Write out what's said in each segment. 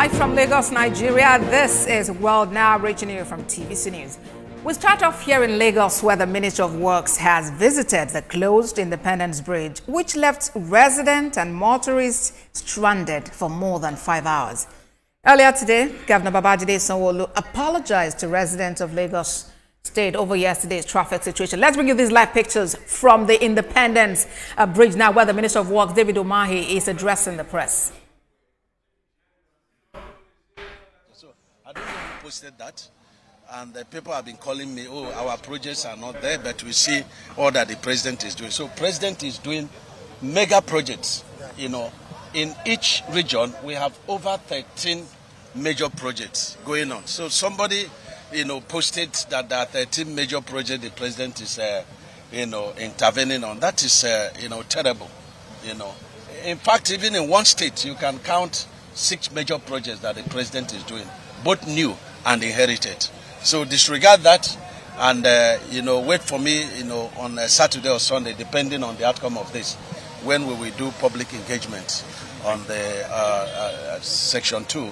Live from Lagos, Nigeria, this is World Now, reaching you from TVC News. We start off here in Lagos, where the Ministry of Works has visited the closed Independence Bridge, which left residents and motorists stranded for more than 5 hours. Earlier today, Governor Babajide Sanwo-Olu apologized to residents of Lagos State over yesterday's traffic situation. Let's bring you these live pictures from the Independence Bridge now, where the Minister of Works, David Umahi, is addressing the press. So I don't know who posted that, and the people have been calling me, oh, our projects are not there, but we see all that the president is doing. So president is doing mega projects. You know, in each region we have over 13 major projects going on. So somebody, you know, posted that there are 13 major projects the president is, intervening on. That is, terrible. You know, in fact, even in one state, you can count 6 major projects that the president is doing, both new and inherited. So disregard that, and wait for me, on Saturday or Sunday, depending on the outcome of this, when we will do public engagement on the Section 2.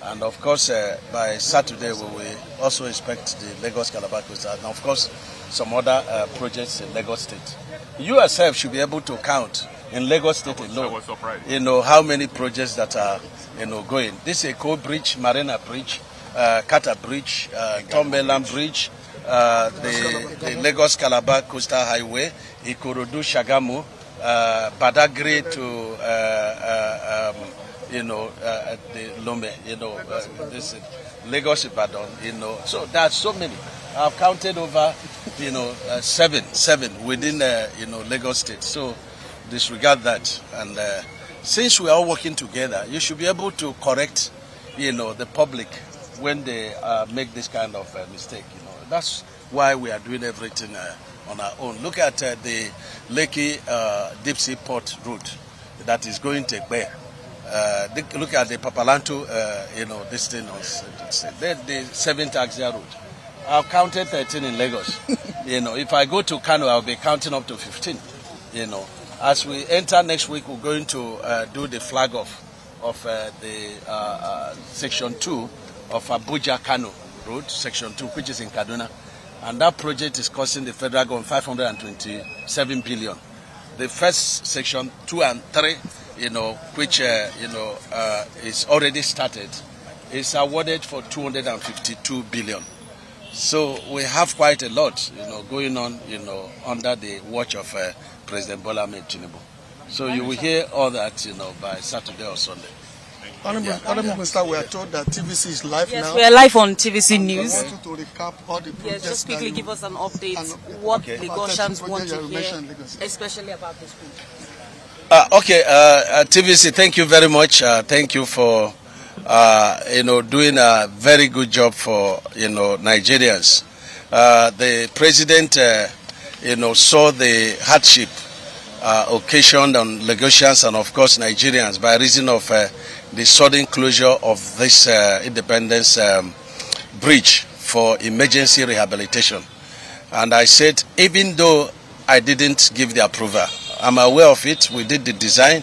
And of course, by Saturday, we will also inspect the Lagos Calabar Coastal, and of course, some other projects in Lagos State. You yourself should be able to count in Lagos State alone, how many projects that are, going. This is Eko Bridge, Marina Bridge, Kata Bridge, Tombelam Bridge, the Lagos Calabar Coastal Highway, Ikorodu Shagamu, Badagry to the Lome, this is Lagos Ibadan, so there's so many. I've counted over, seven within, Lagos State. So disregard that. And since we are all working together, you should be able to correct, the public when they make this kind of mistake. That's why we are doing everything on our own. Look at the Lekki Deep Sea Port route that is going to Ekpe. Look at the Papalanto, this thing, the 7th Axia route. I've counted 13 in Lagos. If I go to Kano, I'll be counting up to 15. As we enter next week, we're going to do the flag off of the Section 2 of Abuja-Kano road, Section 2, which is in Kaduna. And that project is costing the federal government 527 billion. The first Section 2 and 3, which is already started, is awarded for 252 billion. So we have quite a lot, going on, under the watch of President Tinubu. So you will hear all that, by Saturday or Sunday. Honorable Minister, we are told that TVC is live now. Yes, we are live on TVC News. I want you to recap all the projects. Yes, just quickly give us an update what Lagosians want to hear, especially about this bridge. TVC, thank you very much. Thank you for, doing a very good job for, Nigerians. The president, saw the hardship occasioned on Lagosians and, of course, Nigerians by reason of the sudden closure of this Independence Bridge for emergency rehabilitation. And I said, even though I didn't give the approval, I'm aware of it, we did the design,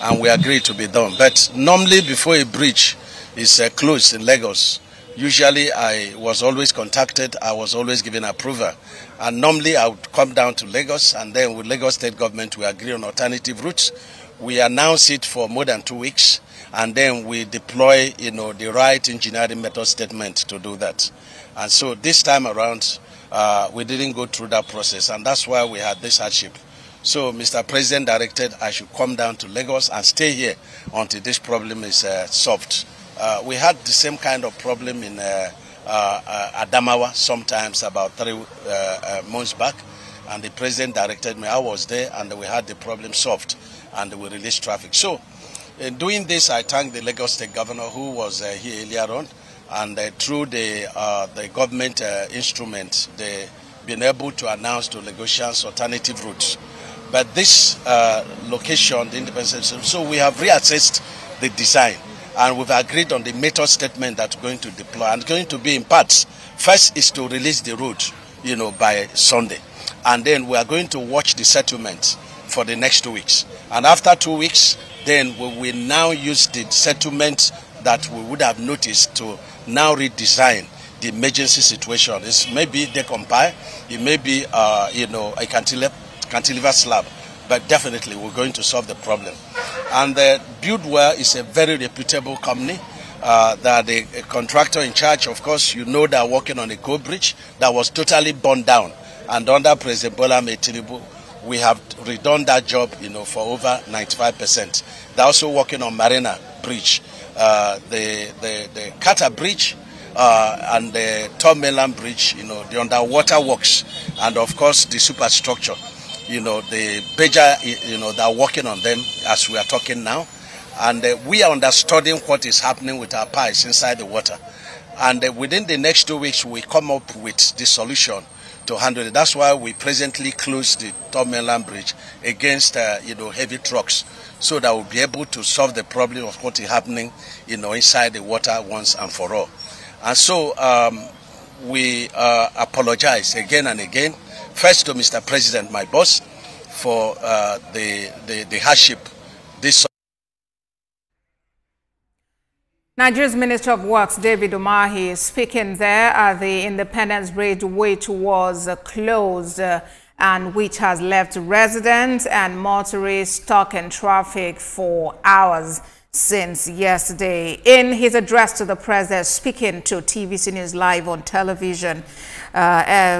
and we agreed to be done. But normally, before a bridge is closed in Lagos, usually I was always contacted, I was always given approval. And normally I would come down to Lagos, and then with Lagos State government, we agree on alternative routes. We announce it for more than 2 weeks, and then we deploy, the right engineering method statement to do that. And so this time around, we didn't go through that process, and that's why we had this hardship. So Mr. President directed I should come down to Lagos and stay here until this problem is solved. We had the same kind of problem in Adamawa sometimes about 3 months back, and the president directed me. I was there, and we had the problem solved, and we released traffic. So in doing this, I thank the Lagos State Governor who was here earlier on, and through the government instrument, they've been able to announce to Lagosians alternative routes. But this location, the Independence, so we have reassessed the design, and we've agreed on the method statement that we're going to deploy, and it's going to be in parts. First is to release the road, by Sunday, and then we are going to watch the settlement for the next 2 weeks. And after 2 weeks, then we will now use the settlement that we would have noticed to now redesign the emergency situation. It may be decompile, it may be a cantilever slab, but definitely we're going to solve the problem. And Buildwell is a very reputable company. That the contractor in charge, of course, they're working on a Go Bridge that was totally burned down. And under President Tinubu, we have redone that job, for over 95%. They're also working on Marina Bridge, the Kata Bridge, and the Tom Mainland Bridge, the underwater works, and of course the superstructure. The Beja, they're working on them as we are talking now. And we are understanding what is happening with our pipes inside the water. And within the next 2 weeks, we come up with the solution to handle it. That's why we presently closed the Tom Mainland Bridge against, heavy trucks, so that we'll be able to solve the problem of what is happening, inside the water once and for all. And so we apologize again and again, first to Mr. President, my boss, for the hardship this. Nigeria's Minister of Works, David Umahi, is speaking there at the Independence Bridge, which was closed and which has left residents and motorists stuck in traffic for hours since yesterday. In his address to the press, speaking to TVC News Live on television,